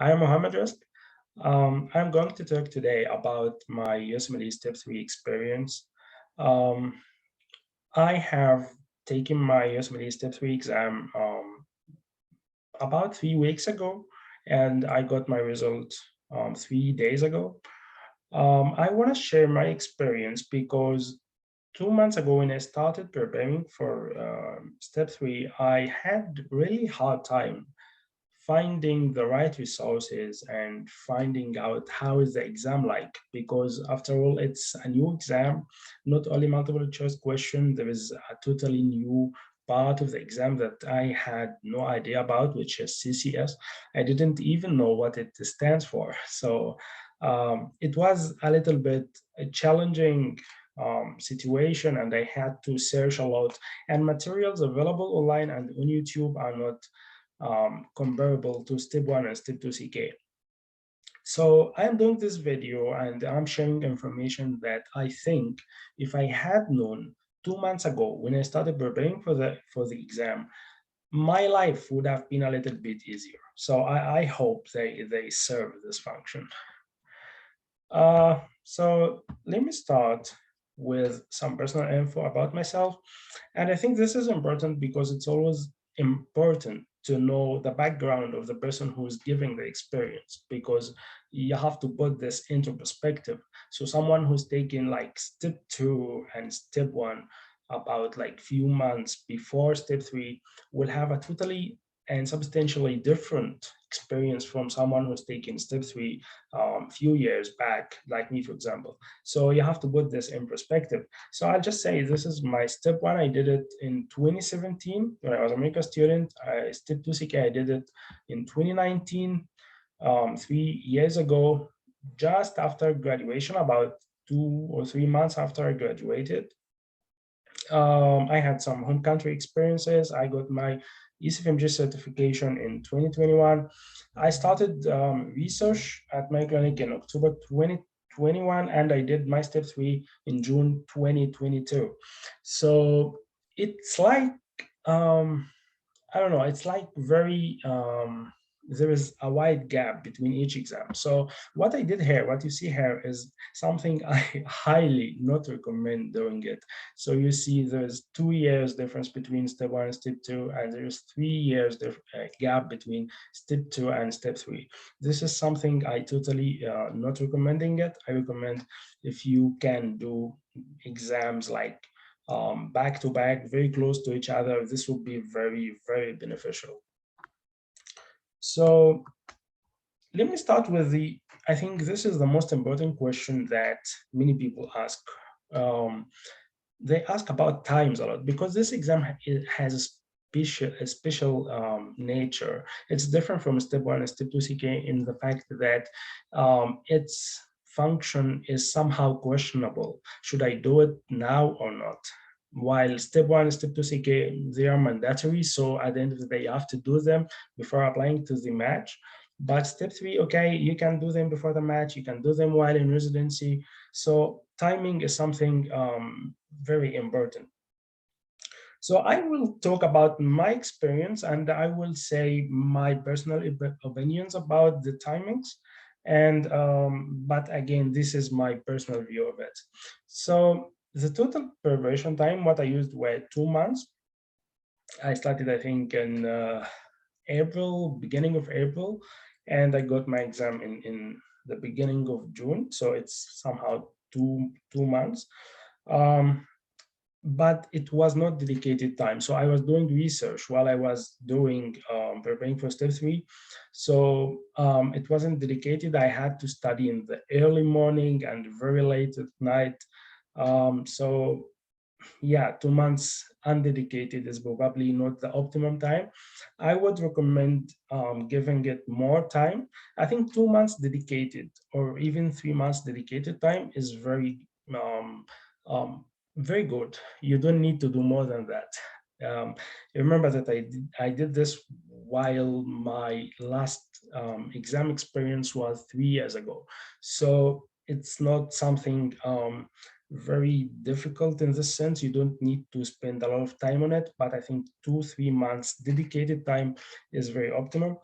I'm Mohamed. I'm going to talk today about my USMLE Step 3 experience. Um, I have taken my USMLE Step 3 exam about 3 weeks ago, and I got my result 3 days ago. I want to share my experience because 2 months ago, when I started preparing for Step 3, I had really hard time finding the right resources and finding out how is the exam like, because after all it's a new exam, not only multiple choice question, there is a totally new part of the exam that I had no idea about, which is CCS. I didn't even know what it stands for. So it was a little bit a challenging situation, and I had to search a lot, and materials available online and on YouTube are not comparable to step 1 and step 2 CK. So I'm doing this video and I'm sharing information that I think if I had known 2 months ago when I started preparing for the exam, my life would have been a little bit easier. So I hope they serve this function. So let me start with some personal info about myself. And I think this is important because it's always important to know the background of the person who is giving the experience, because you have to put this into perspective. So someone who's taking like step 2 and step 1 about like few months before step 3 will have a totally and substantially different experience from someone who's taken step 3 few years back, like me, for example. So you have to put this in perspective. So I'll just say this is my step 1. I did it in 2017 when I was a American student. Step 2 CK, I did it in 2019, 3 years ago, just after graduation, about 2 or 3 months after I graduated. I had some home country experiences. I got my ECFMG certification in 2021. I started research at my clinic in October 2021, and I did my step 3 in June 2022. So it's like, um, I don't know, it's like very, there is a wide gap between each exam. So what I did here, what you see here is something I highly not recommend doing it. So you see there's 2 years difference between step 1 and step 2, and there's 3 years gap between step 2 and step 3. This is something I totally not recommending it. I recommend if you can do exams like back to back, very close to each other, this would be very, very beneficial. So let me start with I think this is the most important question that many people ask. Um, they ask about times a lot because this exam has a special nature. It's different from step 1 and step 2 CK in the fact that its function is somehow questionable. Should I do it now or not? While step 1 and step 2 CK, they are mandatory. So at the end of the day, you have to do them before applying to the match. But step 3, okay, you can do them before the match, you can do them while in residency. So timing is something very important. So I will talk about my experience, and I will say my personal opinions about the timings. And but again, this is my personal view of it. So the total preparation time, what I used were 2 months. I started, I think, in April, beginning of April, and I got my exam in the beginning of June. So it's somehow two months. Um, but it was not dedicated time. So I was doing research while I was doing preparing for step 3. So it wasn't dedicated. I had to study in the early morning and very late at night. So yeah, 2 months undedicated is probably not the optimum time. I would recommend giving it more time. I think 2 months dedicated or even 3 months dedicated time is um, um, very good. You don't need to do more than that. Remember that I did this while my last exam experience was 3 years ago. So it's not something very difficult in this sense. You don't need to spend a lot of time on it, but I think 2, 3 months dedicated time is very optimal.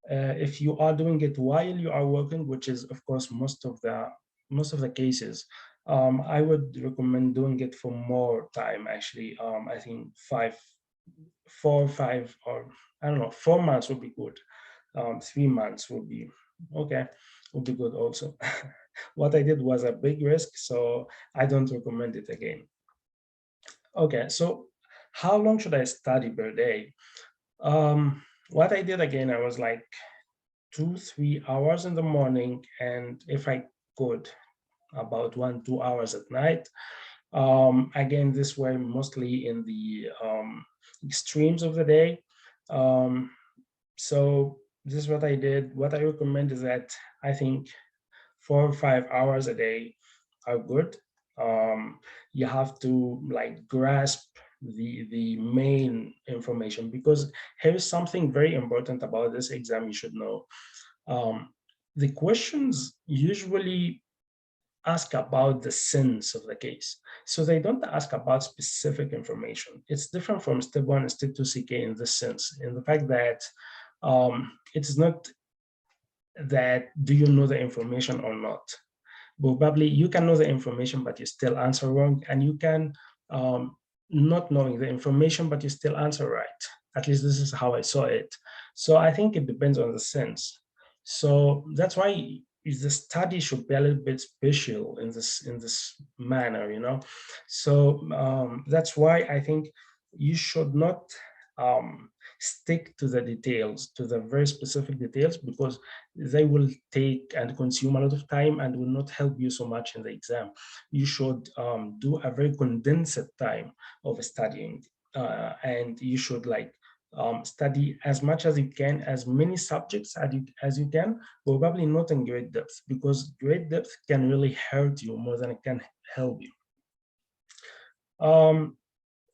If you are doing it while you are working, which is of course most of the cases, I would recommend doing it for more time. Actually, I think 5, 4, 5, or I don't know, 4 months would be good. 3 months would be okay, would be good also. What I did was a big risk, so I don't recommend it again. Okay, so how long should I study per day? What I did again, I was like 2, 3 hours in the morning, and if I could, about 1, 2 hours at night. Again, this way mostly in the extremes of the day. Um, so this is what I did. What I recommend is that I think 4 or 5 hours a day are good. Um, you have to like grasp the main information, because here is something very important about this exam you should know. Um, the questions usually ask about the sense of the case. So they don't ask about specific information. It's different from step one and step two CK in this sense, in the fact that it's not that do you know the information or not. Probably you can know the information, but you still answer wrong, and you can not knowing the information, but you still answer right. At least this is how I saw it. So I think it depends on the sense. So that's why the study should be a little bit special in this manner, you know. So that's why I think you should not um, stick to the details, to the very specific details, because they will take and consume a lot of time and will not help you so much in the exam. You should do a very condensed time of studying, and you should like study as much as you can, as many subjects as you can, probably not in great depth, because great depth can really hurt you more than it can help you. Um,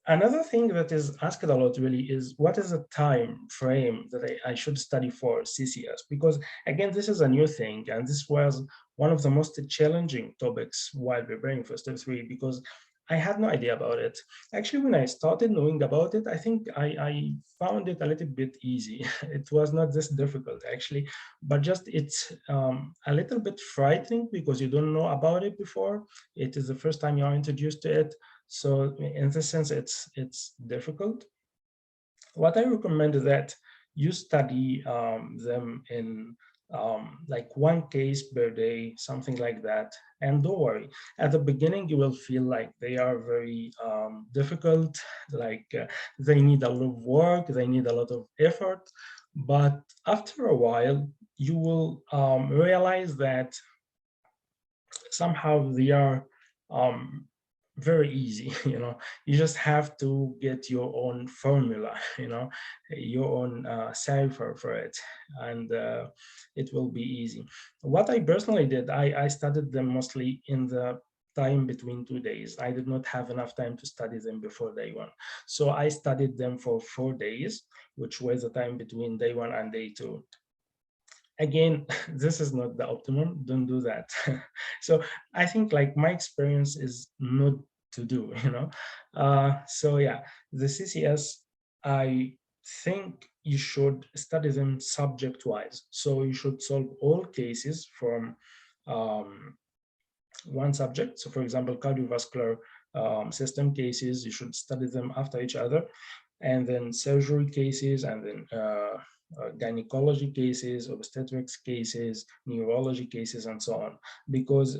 Another thing that is asked a lot really is what is the time frame that I should study for CCS? Because again, this is a new thing, and this was one of the most challenging topics while preparing for step three, because I had no idea about it. Actually, when I started knowing about it, I think I found it a little bit easy. It was not this difficult actually, but just it's a little bit frightening because you don't know about it before. It is the first time you are introduced to it, so in this sense, it's difficult. What I recommend is that you study them in like one case per day, something like that. And don't worry, at the beginning, you will feel like they are very difficult, like they need a lot of work, they need a lot of effort. But after a while, you will realize that somehow they are um, very easy. You just have to get your own formula, your own cipher for it, and it will be easy. What I personally did, I studied them mostly in the time between 2 days. I did not have enough time to study them before day one, so I studied them for 4 days, which was the time between day one and day two. Again, this is not the optimum, don't do that. So I think like my experience is not to do, so yeah, the CCS, I think you should study them subject wise, so you should solve all cases from um, one subject. So for example, cardiovascular system cases, you should study them after each other, and then surgery cases, and then gynecology cases, obstetrics cases, neurology cases, and so on. Because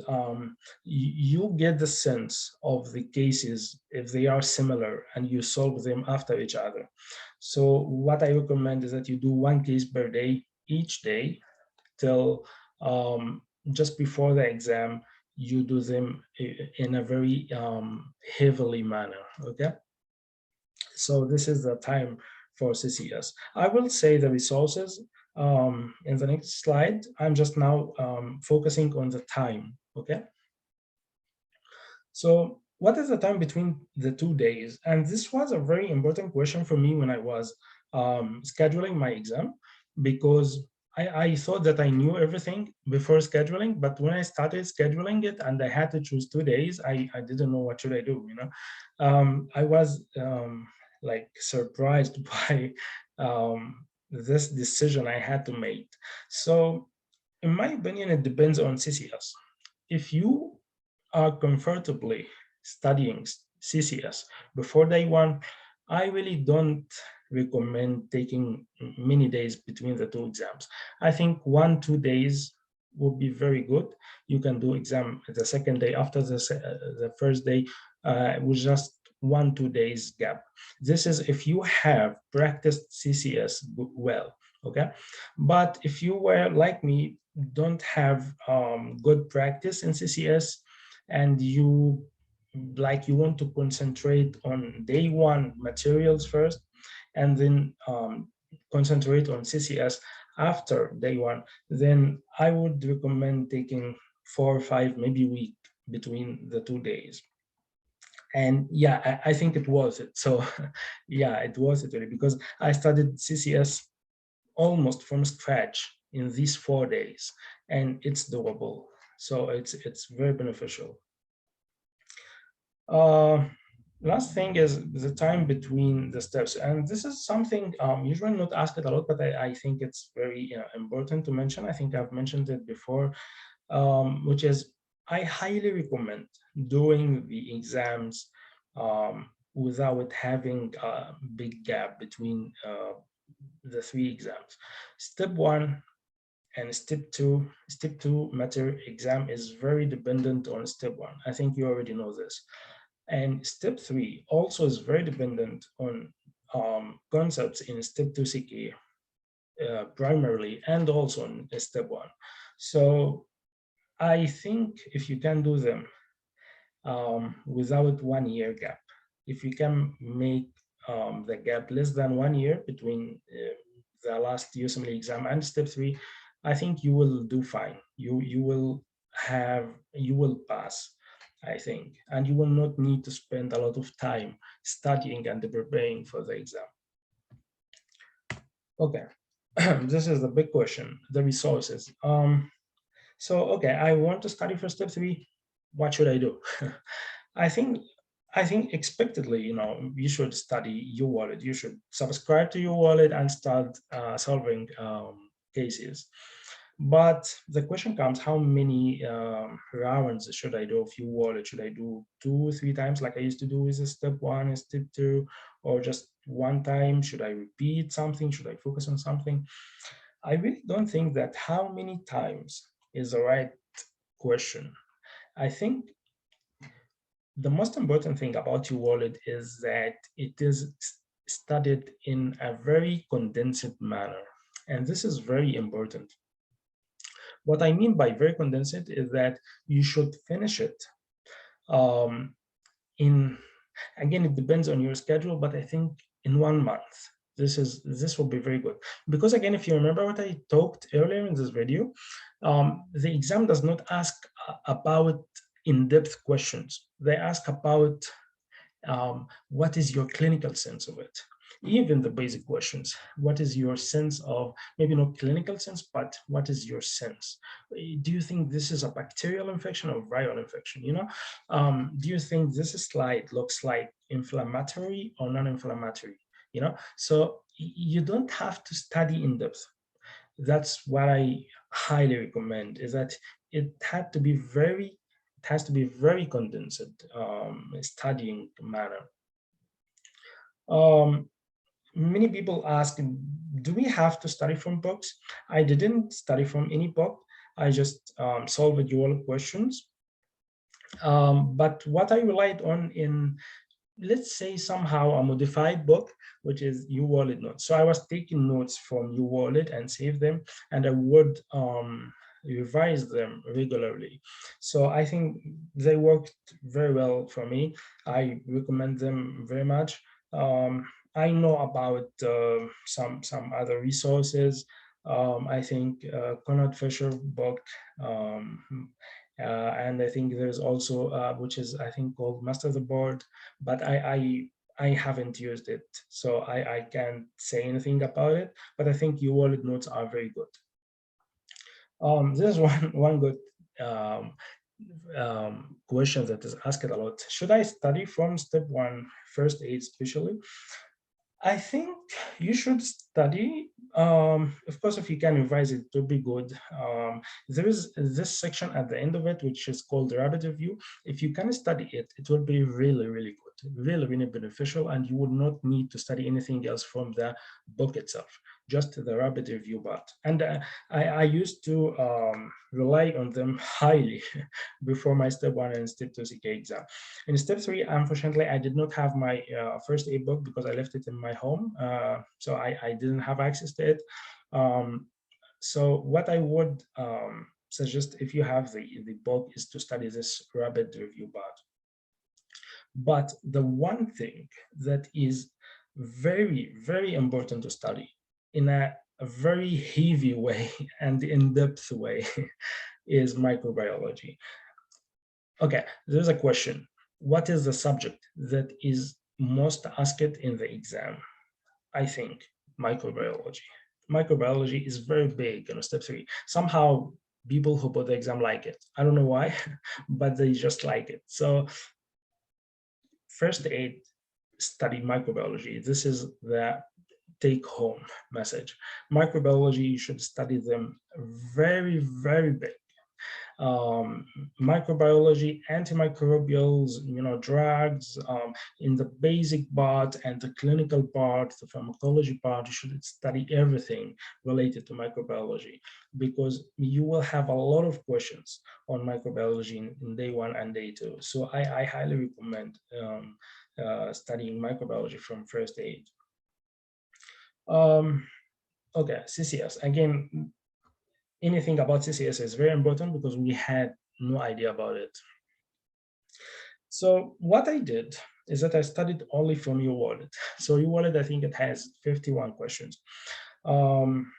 you get the sense of the cases if they are similar and you solve them after each other. So what I recommend is that you do one case per day, each day, till just before the exam, you do them in a very heavily manner, okay? So this is the time for CCS. I will say the resources in the next slide. I'm just now focusing on the time, okay? So what is the time between the 2 days? And this was a very important question for me when I was scheduling my exam, because I thought that I knew everything before scheduling, but when I started scheduling it and I had to choose 2 days, I didn't know what should I do, I was like surprised by this decision I had to make. So in my opinion, it depends on CCS. If you are comfortably studying CCS before day one, I really don't recommend taking many days between the two exams. I think 1, 2 days would be very good. You can do exam the second day after the first day with just 1, 2 days gap. This is if you have practiced CCS well, okay? But if you were like me, don't have good practice in CCS, and you want to concentrate on day one materials first, and then concentrate on CCS after day one, then I would recommend taking 4 or 5, maybe a week between the 2 days. And yeah, I think it was it. So yeah, it was it really, because I studied CCS almost from scratch in these 4 days, and it's doable. So it's very beneficial. Uh, Last thing is the time between the steps, and this is something usually not asked a lot, but I think it's very important to mention. I think I've mentioned it before, which is I highly recommend doing the exams without having a big gap between the three exams. Step one and step two matter exam is very dependent on step one. I think you already know this. And step three also is very dependent on concepts in step two CK primarily, and also in step one. So I think if you can do them without 1 year gap, if you can make the gap less than 1 year between the last USMLE exam and step three, I think you will do fine. You will pass, I think, and you will not need to spend a lot of time studying and preparing for the exam. Okay, this is the big question: the resources. So okay, I want to study for step three. What should I do? I think I think expectedly, you should study UWallet. You should subscribe to UWallet and start solving cases. But the question comes, how many rounds should I do of UWallet? Should I do 2, 3 times like I used to do with step one and step two, or just one time? Should I repeat something? Should I focus on something? I really don't think that how many times is the right question. I think the most important thing about your wallet is that it is studied in a very condensed manner. And this is very important. What I mean by very condensed is that you should finish it um, in, again, it depends on your schedule, but I think in 1 month. This will be very good, because again, if you remember what I talked earlier in this video, the exam does not ask about in-depth questions. They ask about what is your clinical sense of it. Even the basic questions: what is your sense of, maybe not clinical sense, but what is your sense? Do you think this is a bacterial infection or viral infection? Do you think this slide looks like inflammatory or non-inflammatory? So you don't have to study in depth. That's what I highly recommend, is that it has to be very condensed studying manner. um, Many people ask, do we have to study from books? I didn't study from any book. I just solved your questions. But what I relied on in, let's say, somehow a modified book, which is UWallet notes. So I was taking notes from UWallet and save them, and I would revise them regularly. So I think they worked very well for me. I recommend them very much. I know about some other resources. I think Conrad Fisher book, and I think there's also which is, I think, called Master the Board, but I haven't used it, so I can't say anything about it. But I think your wallet notes are very good. This is one good um, question that is asked a lot. Should I study from step one, first aid especially? I think you should study. Of course, if you can revise it, it would be good. There is this section at the end of it, which is called the rapid review. If you can study it, it will be really, really good, really, really beneficial, and you would not need to study anything else from the book itself, just the rapid review part. And I used to rely on them highly before my step one and step two CK exam. In step three, unfortunately, I did not have my first aid book because I left it in my home. So I didn't have access to it. Um, so what I would suggest if you have the book is to study this rapid review part. But the one thing that is very, very important to study in a very heavy way and in-depth way is microbiology. Okay, there's a question. What is the subject that is most asked in the exam? I think microbiology. Microbiology is very big in step three. Somehow people who put the exam like it. I don't know why, but they just like it. So first aid, study microbiology. This is the take home message. Microbiology, you should study them very, very big. um, Microbiology, antimicrobials, drugs, in the basic part and the clinical part, the pharmacology part, you should study everything related to microbiology because you will have a lot of questions on microbiology in day one and day two. So I highly recommend studying microbiology from first aid. Um, okay, CCS. Again, anything about CCS is very important because we had no idea about it. So what I did is that I studied only from UWallet. So UWallet, I think it has 51 questions. Um,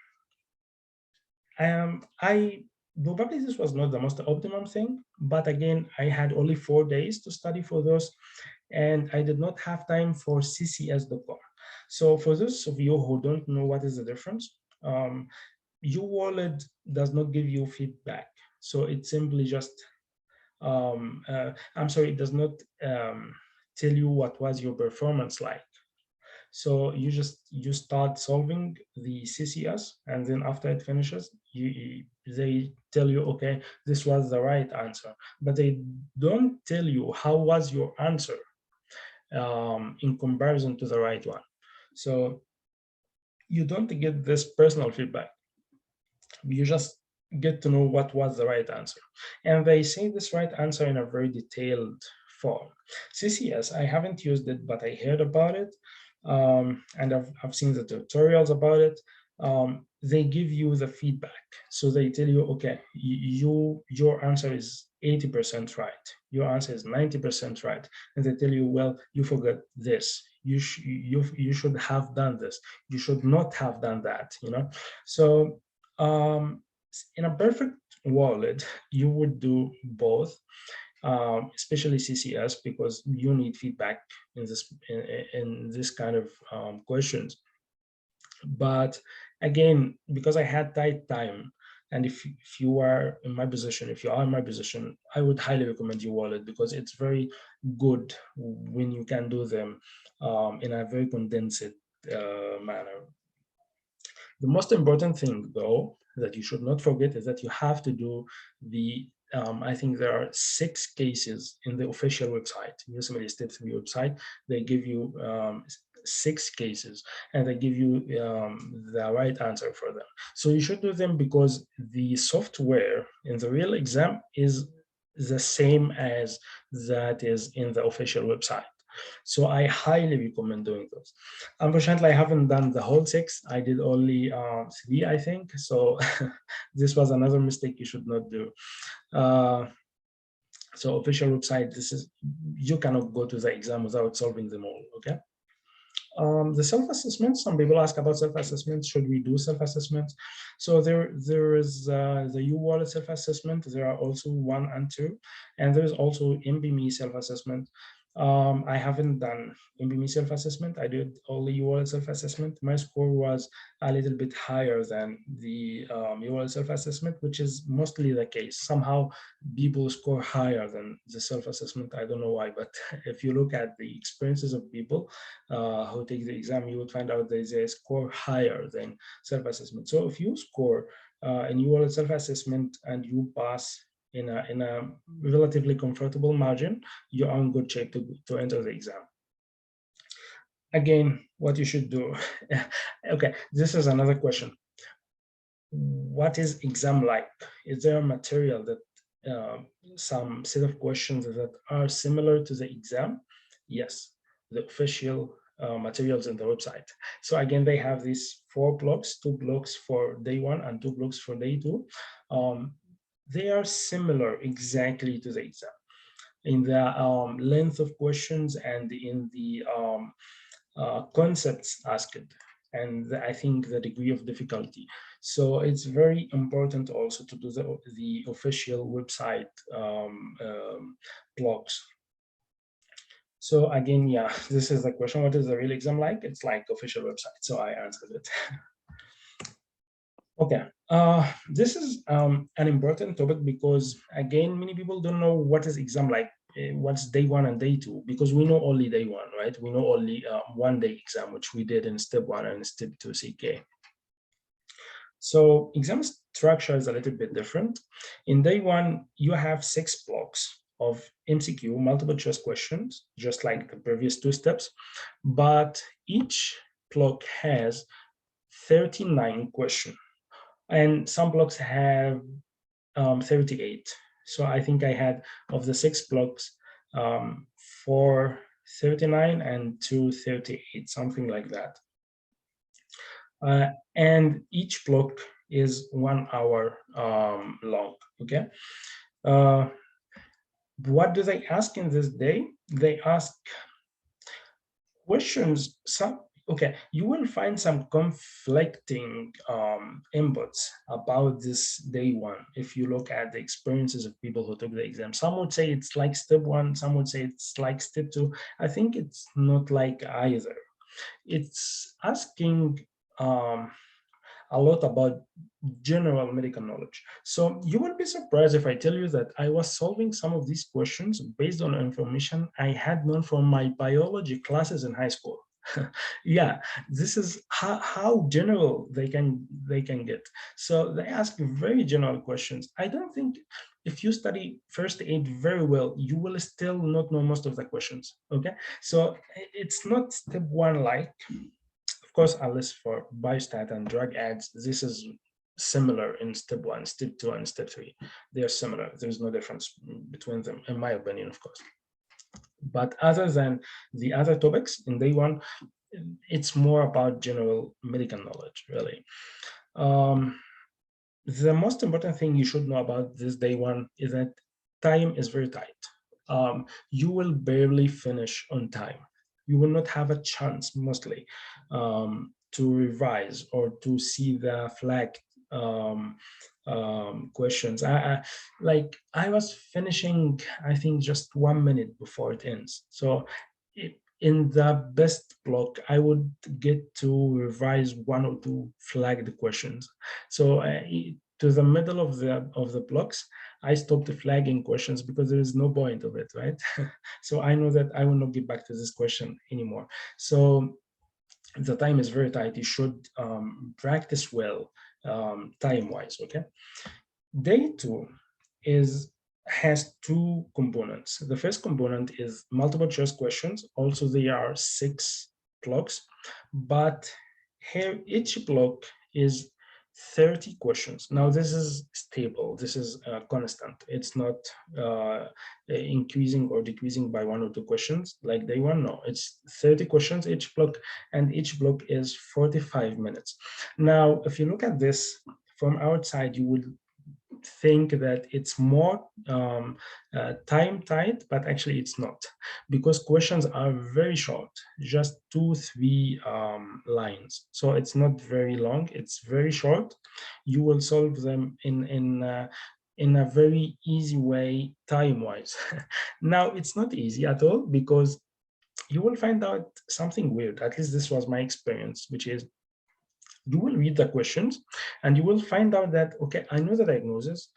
I probably this was not the most optimum thing, but again, I had only 4 days to study for those, and I did not have time for CCS.com. So for those of you who don't know what is the difference, UWallet does not give you feedback. So it simply just, I'm sorry, it does not tell you what was your performance like. So you start solving the CCS, and then after it finishes, they tell you, okay, this was the right answer, but they don't tell you how was your answer in comparison to the right one. So you don't get this personal feedback. You just get to know what was the right answer. And they say this right answer in a very detailed form. CCS, I haven't used it, but I heard about it. And I've seen the tutorials about it. They give you the feedback. So they tell you, okay, your answer is 80% right. Your answer is 90% right. And they tell you, well, you forgot this. You should have done this. You should not have done that, So um, in a perfect world, you would do both, especially CCS, because you need feedback in this kind of questions. But again, because I had tight time, and if you are in my position, if you are in my position, I would highly recommend your wallet because it's very good when you can do them in a very condensed manner. The most important thing, though, that you should not forget is that you have to do I think there are 6 cases in the official website, USMLE Step3 website. They give you 6 cases and they give you the right answer for them. So you should do them because the software in the real exam is the same as that is in the official website. So I highly recommend doing those. Unfortunately, I haven't done the whole 6. I did only 3, I think. So this was another mistake you should not do. So official website, you cannot go to the exam without solving them all, okay? The self-assessment, some people ask about self-assessment. Should we do self-assessment? So there is the UWallet self-assessment. There are also 1 and 2, and there's also MBME self-assessment. I haven't done MBME self-assessment. I did only URL self-assessment. My score was a little bit higher than the URL self-assessment, which is mostly the case. Somehow people score higher than the self-assessment. I don't know why, but if you look at the experiences of people who take the exam, you would find out that they score higher than self-assessment. So if you score in URL self-assessment and you pass in a relatively comfortable margin, you are in good shape to enter the exam. Again, what you should do. Okay, this is another question. What is exam like? Is there a material that some set of questions that are similar to the exam? Yes, the official materials in the website. So again, they have these 4 blocks, 2 blocks for day 1 and 2 blocks for day 2. They are similar exactly to the exam in the length of questions and in the concepts asked, and I think the degree of difficulty. So it's very important also to do the official website blogs. So again, yeah, this is the question. What is the real exam like? It's like official website. So I answered it. Okay, this is an important topic because again, many people don't know what is exam like, what's day 1 and day 2, because we know only day 1, right? We know only 1 day exam, which we did in step 1 and step 2 CK. So exam structure is a little bit different. In day 1, you have 6 blocks of MCQ, multiple choice questions, just like the previous 2 steps, but each block has 39 questions. And some blocks have 38. So I think I had, of the 6 blocks, 4 39 and 2 38, something like that. And each block is 1 hour long, okay? What do they ask in this day? They ask questions, okay, you will find some conflicting inputs about this day 1 if you look at the experiences of people who took the exam. Some would say it's like step 1, some would say it's like step 2. I think it's not like either. It's asking a lot about general medical knowledge. So you will be surprised if I tell you that I was solving some of these questions based on information I had known from my biology classes in high school. Yeah, this is how general they can get. So they ask very general questions. I don't think if you study first aid very well, you will still not know most of the questions. Okay, so it's not step 1 like. Of course, unless for biostat and drug ads, this is similar in step 1, step 2, and step 3. They are similar. There's no difference between them, in my opinion, of course. But other than the other topics in day 1, it's more about general medical knowledge, really. The most important thing you should know about this day 1 is that time is very tight. You will barely finish on time. You will not have a chance, mostly, to revise or to see the flag questions. I was finishing, I think, just 1 minute before it ends. So in the best block, I would get to revise 1 or 2 flagged questions. So to the middle of the blocks, I stopped flagging questions because there is no point of it, right? So I know that I will not get back to this question anymore. So the time is very tight. You should practice well time-wise, okay? Day 2 has 2 components. The first component is multiple choice questions. Also, there are 6 blocks, but here each block is 30 questions. Now, this is stable. This is constant. It's not increasing or decreasing by 1 or 2 questions like day 1. No, it's 30 questions each block, and each block is 45 minutes. Now, if you look at this from outside, you would think that it's more time tight, but actually it's not, because questions are very short, just 2-3 lines. So it's not very long, it's very short. You will solve them in a very easy way, time-wise. Now, it's not easy at all because you will find out something weird. At least this was my experience, which is you will read the questions and you will find out that, okay, I know the diagnosis,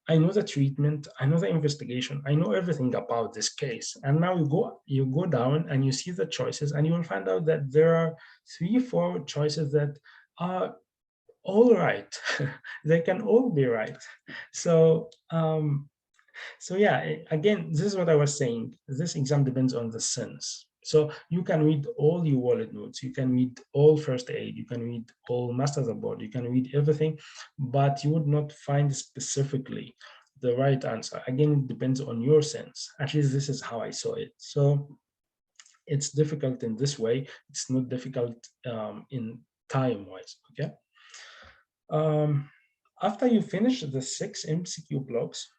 I know the treatment, I know the investigation, I know everything about this case. And now you go down and you see the choices and you will find out that there are 3, 4 choices that are all right. They can all be right. So so yeah, again, this is what I was saying. This exam depends on the sense. So you can read all your wallet notes, you can read all first aid, you can read all masters abroad, you can read everything, but you would not find specifically the right answer. Again, it depends on your sense. At least this is how I saw it. So it's difficult in this way. It's not difficult in time-wise. Okay. Um, After you finish the 6 MCQ blocks,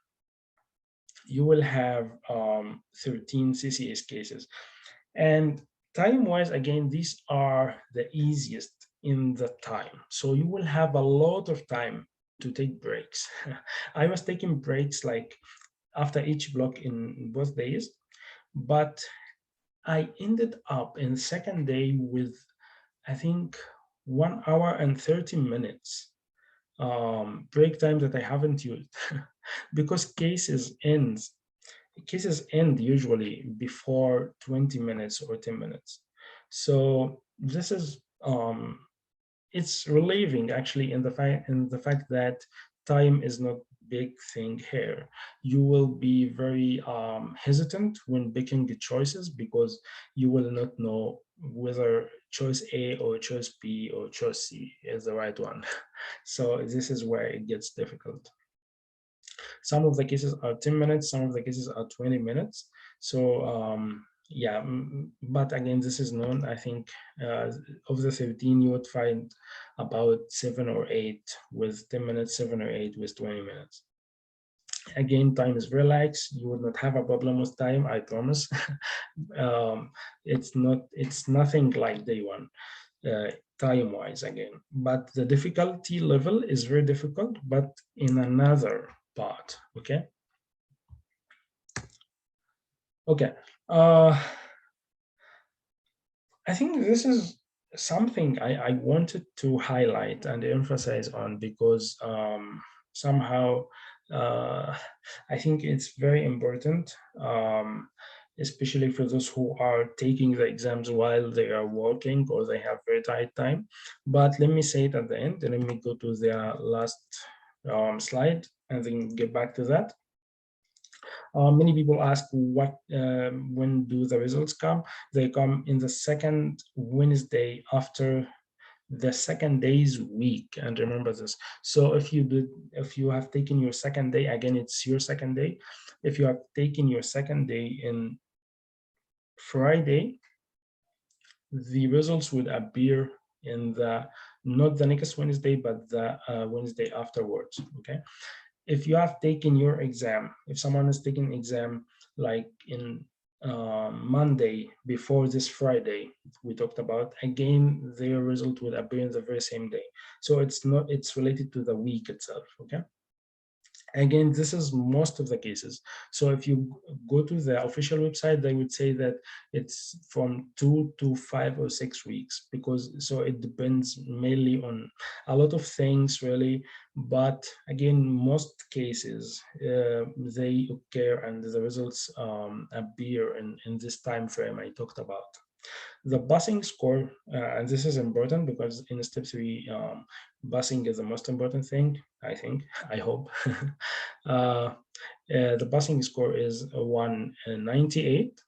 you will have 13 CCS cases. And time-wise, again, these are the easiest in the time. So you will have a lot of time to take breaks. I was taking breaks like after each block in both days, but I ended up in the second day with, I think, 1 hour and 30 minutes break time that I haven't used because cases end usually before 20 minutes or 10 minutes. So this is it's relieving actually in the fact that time is not big thing here. You will be very hesitant when making the choices because you will not know whether choice A or choice B or choice C is the right one. So this is where it gets difficult. Some of the cases are 10 minutes, some of the cases are 20 minutes. So yeah, but again, this is known. I think of the 13, you would find about 7 or 8 with 10 minutes, 7 or 8 with 20 minutes. Again, time is relaxed. You would not have a problem with time, I promise. It's nothing like day one, time-wise again. But the difficulty level is very difficult, but in another part, okay? Okay. I think this is something I wanted to highlight and emphasize on because somehow uh, I think it's very important, especially for those who are taking the exams while they are working or they have very tight time. But let me say it at the end, and let me go to the last slide and then get back to that. Many people ask when do the results come? They come in the second Wednesday after the second day's week. And remember this. So if you have taken your second day, again, it's your second day. If you have taken your second day in Friday, the results would appear in the not the next Wednesday, but the Wednesday afterwards. Okay. If you have taken your exam, if someone is taking exam like in Monday before this Friday we talked about, again, their result will appear in the very same day. So it's related to the week itself, okay? Again, this is most of the cases. So if you go to the official website, they would say that it's from 2 to 5 or 6 weeks because so it depends mainly on a lot of things really. But again, most cases they occur and the results appear in this time frame I talked about. The busing score, and this is important because in step 3, busing is the most important thing, I think, I hope. The busing score is 198.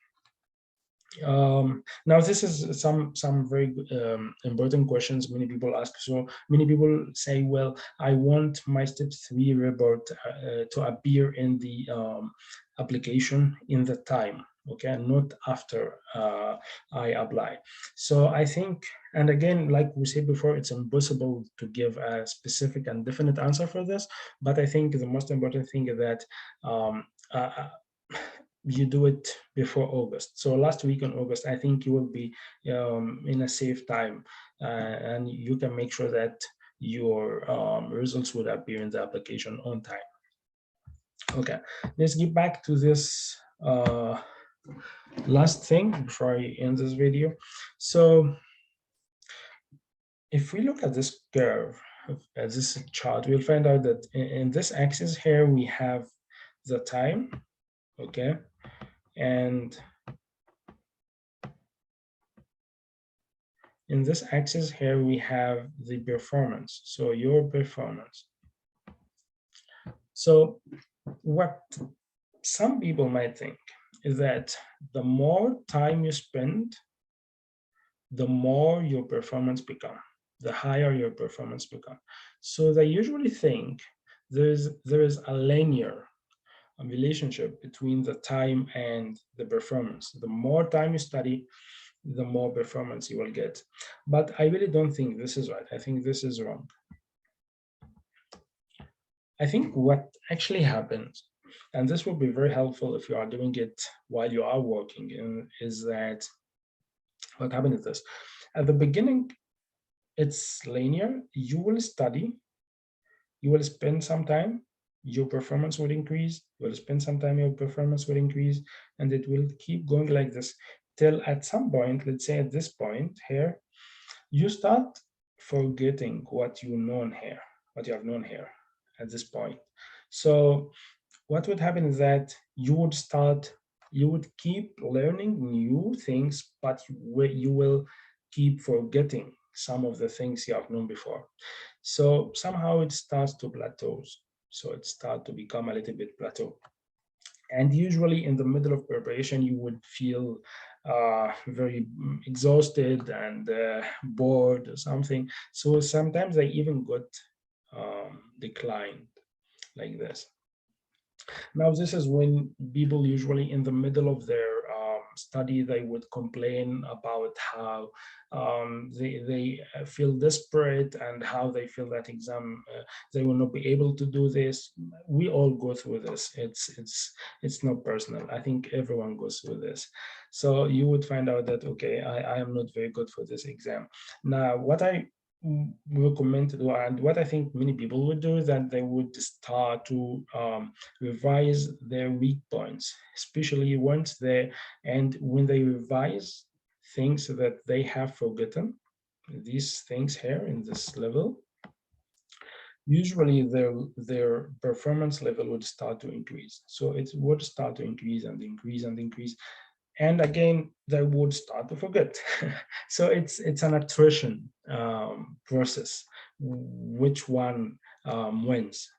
Now this is some very important questions many people ask. So many people say, well, I want my step 3 report to appear in the application in the time, okay, not after I apply. So I think, and again, like we said before, it's impossible to give a specific and definite answer for this, but I think the most important thing is that you do it before August. So last week in August, I think you will be in a safe time, and you can make sure that your results would appear in the application on time. Okay, let's get back to this last thing before I end this video. So if we look at this curve, at this chart, we'll find out that in this axis here, we have the time, okay? And in this axis here, we have the performance, so your performance. So what some people might think is that the more time you spend, the more your performance become, the higher your performance become. So they usually think there is a linear relationship between the time and the performance. The more time you study, the more performance you will get. But I really don't think this is right. I think this is wrong. I think what actually happens, and this will be very helpful if you are doing it while you are working, is that what happens is this. At the beginning, it's linear. You will study, you will spend some time, your performance will increase, you will spend some time, your performance will increase, and it will keep going like this till at some point, let's say at this point here, you start forgetting what you known here, what you have known here at this point. So what would happen is that you would keep learning new things, but you will keep forgetting some of the things you have known before. So somehow it starts to plateau. So it starts to become a little bit plateau. And usually in the middle of preparation, you would feel very exhausted and bored or something. So sometimes I even got declined like this. Now, this is when people usually in the middle of their study, they would complain about how they feel desperate and how they feel that exam, they will not be able to do this. We all go through this. It's not personal. I think everyone goes through this. So you would find out that, okay, I am not very good for this exam. Now, what I recommend to do, and what I think many people would do, is that they would start to revise their weak points, especially once they, and when they revise things that they have forgotten, these things here in this level, usually their performance level would start to increase. So it would start to increase and increase and increase. And again, they would start to forget. So it's an attrition process. Which one wins?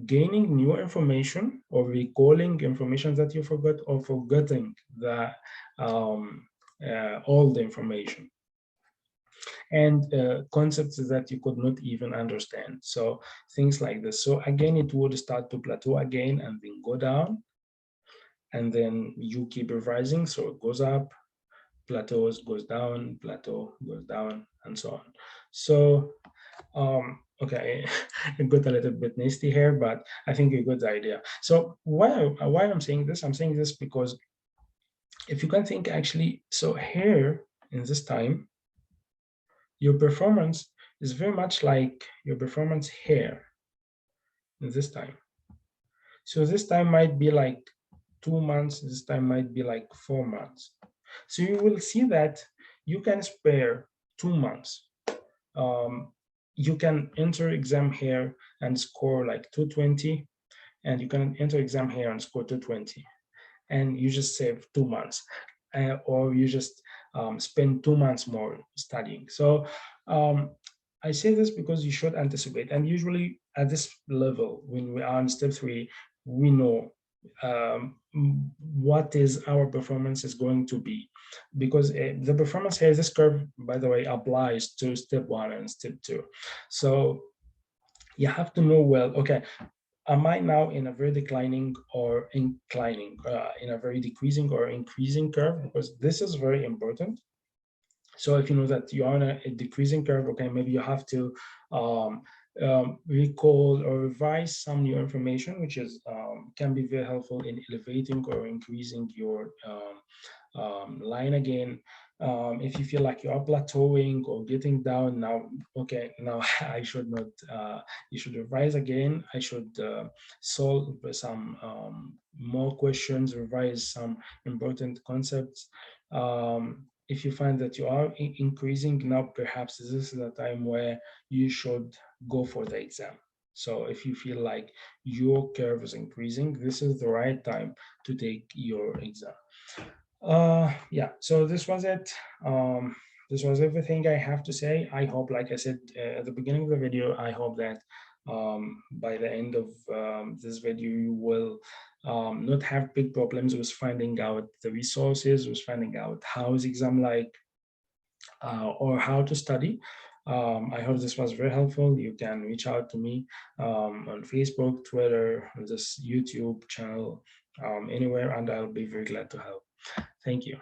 Gaining new information or recalling information that you forgot, or forgetting the all the information and concepts that you could not even understand. So things like this. So again, it would start to plateau again and then go down, and then you keep revising. So it goes up, plateaus, goes down, plateau, goes down, and so on. So okay, it got a little bit nasty here, but I think you got the idea. So why I'm saying this? I'm saying this because if you can think actually, so here in this time, your performance is very much like your performance here in this time. So this time might be like 2 months, this time might be like 4 months. So you will see that you can spare 2 months. You can enter exam here and score like 220, and you can enter exam here and score 220, and you just save 2 months, or you just spend 2 months more studying. So I say this because you should anticipate, and usually at this level, when we are in step 3, we know what is our performance is going to be, because the performance here, this curve, by the way, applies to step 1 and step 2. So you have to know, well, okay, am I now in a very declining or inclining, in a very decreasing or increasing curve? Because this is very important. So if you know that you are on a decreasing curve, okay, maybe you have to recall or revise some new information, which is can be very helpful in elevating or increasing your line again. If you feel like you are plateauing or getting down now, okay, now I should not, you should revise again. I should solve some more questions, revise some important concepts. If you find that you are increasing now, perhaps this is the time where you should go for the exam. So if you feel like your curve is increasing, this is the right time to take your exam. Yeah, so this was it. This was everything I have to say. I hope, like I said at the beginning of the video, I hope that by the end of this video, you will not have big problems with finding out the resources, with finding out how is exam like, or how to study. I hope this was very helpful. You can reach out to me on Facebook, Twitter, on this YouTube channel, anywhere, and I'll be very glad to help. Thank you.